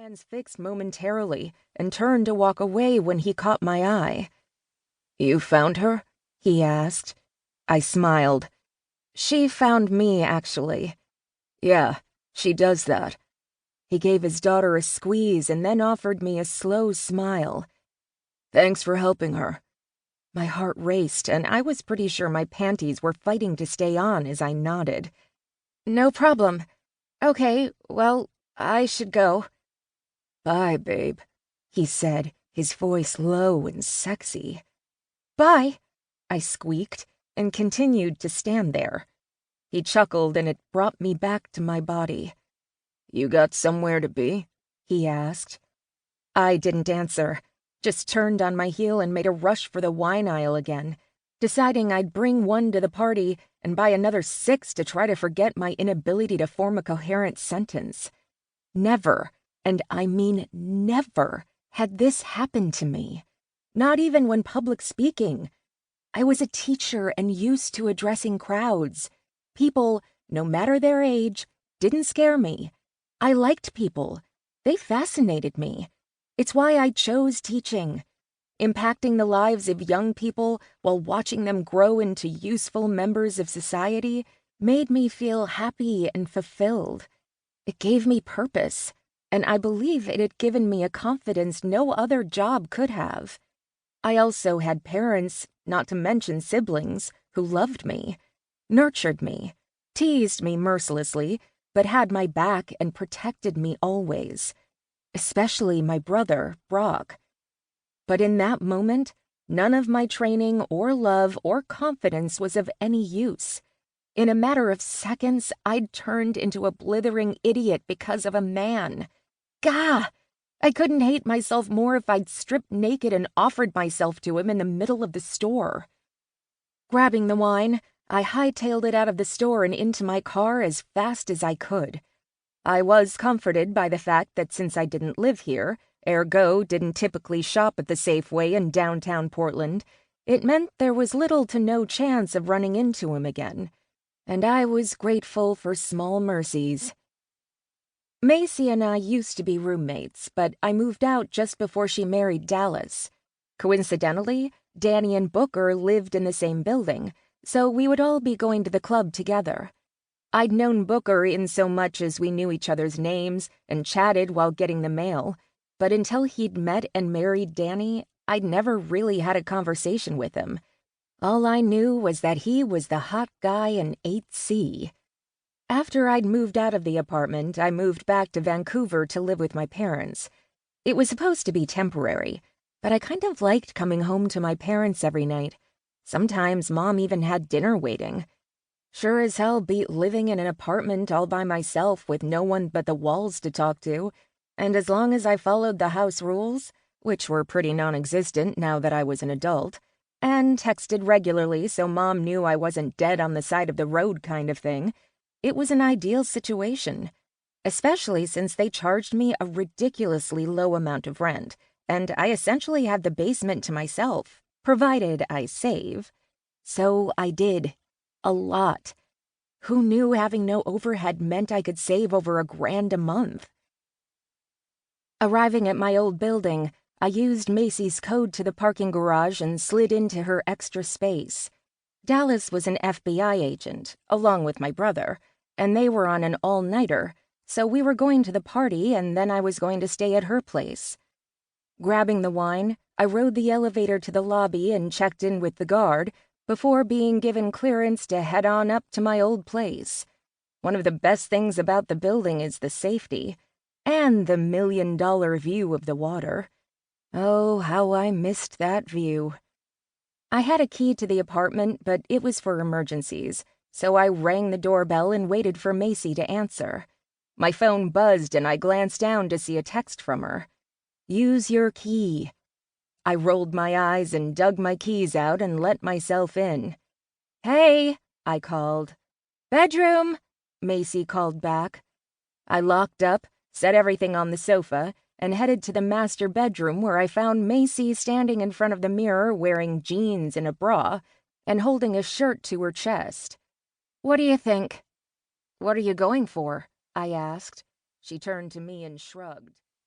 transfixed momentarily and turned to walk away when he caught my eye. "You found her?" he asked. I smiled. "She found me, actually." "Yeah, she does that." He gave his daughter a squeeze and then offered me a slow smile. "Thanks for helping her." My heart raced, and I was pretty sure my panties were fighting to stay on as I nodded. "No problem. Okay, well, I should go." "Bye, babe," he said, his voice low and sexy. "Bye," I squeaked, and continued to stand there. He chuckled, and it brought me back to my body. "You got somewhere to be?" he asked. I didn't answer, just turned on my heel and made a rush for the wine aisle again, deciding I'd bring one to the party and buy another 6 to try to forget my inability to form a coherent sentence. Never, and I mean never, had this happened to me. Not even when public speaking. I was a teacher and used to addressing crowds. People, no matter their age, didn't scare me. I liked people. They fascinated me. It's why I chose teaching. Impacting the lives of young people while watching them grow into useful members of society made me feel happy and fulfilled. It gave me purpose, and I believe it had given me a confidence no other job could have. I also had parents, not to mention siblings, who loved me, nurtured me, teased me mercilessly, but had my back and protected me always. Especially my brother, Brock. But in that moment, none of my training or love or confidence was of any use. In a matter of seconds, I'd turned into a blithering idiot because of a man. Gah! I couldn't hate myself more if I'd stripped naked and offered myself to him in the middle of the store. Grabbing the wine, I hightailed it out of the store and into my car as fast as I could. I was comforted by the fact that since I didn't live here, ergo didn't typically shop at the Safeway in downtown Portland, it meant there was little to no chance of running into him again. And I was grateful for small mercies. Macy and I used to be roommates, but I moved out just before she married Dallas. Coincidentally, Danny and Booker lived in the same building, so we would all be going to the club together. I'd known Booker in so much as we knew each other's names and chatted while getting the mail, but until he'd met and married Danny, I'd never really had a conversation with him. All I knew was that he was the hot guy in 8C. After I'd moved out of the apartment, I moved back to Vancouver to live with my parents. It was supposed to be temporary, but I kind of liked coming home to my parents every night. Sometimes Mom even had dinner waiting. Sure as hell beat living in an apartment all by myself with no one but the walls to talk to, and as long as I followed the house rules, which were pretty non-existent now that I was an adult, and texted regularly so Mom knew I wasn't dead on the side of the road kind of thing, it was an ideal situation, especially since they charged me a ridiculously low amount of rent, and I essentially had the basement to myself, provided I save. So I did. A lot. Who knew having no overhead meant I could save over $1,000 a month? Arriving at my old building, I used Macy's code to the parking garage and slid into her extra space. Dallas was an FBI agent, along with my brother, and they were on an all-nighter, so we were going to the party and then I was going to stay at her place. Grabbing the wine, I rode the elevator to the lobby and checked in with the guard, before being given clearance to head on up to my old place. One of the best things about the building is the safety, and the $1,000,000 view of the water. Oh, how I missed that view. I had a key to the apartment, but it was for emergencies, so I rang the doorbell and waited for Macy to answer. My phone buzzed and I glanced down to see a text from her. "Use your key." I rolled my eyes and dug my keys out and let myself in. "Hey," I called. "Bedroom," Macy called back. I locked up, set everything on the sofa, and headed to the master bedroom where I found Macy standing in front of the mirror wearing jeans and a bra and holding a shirt to her chest. "What do you think?" "What are you going for?" I asked. She turned to me and shrugged.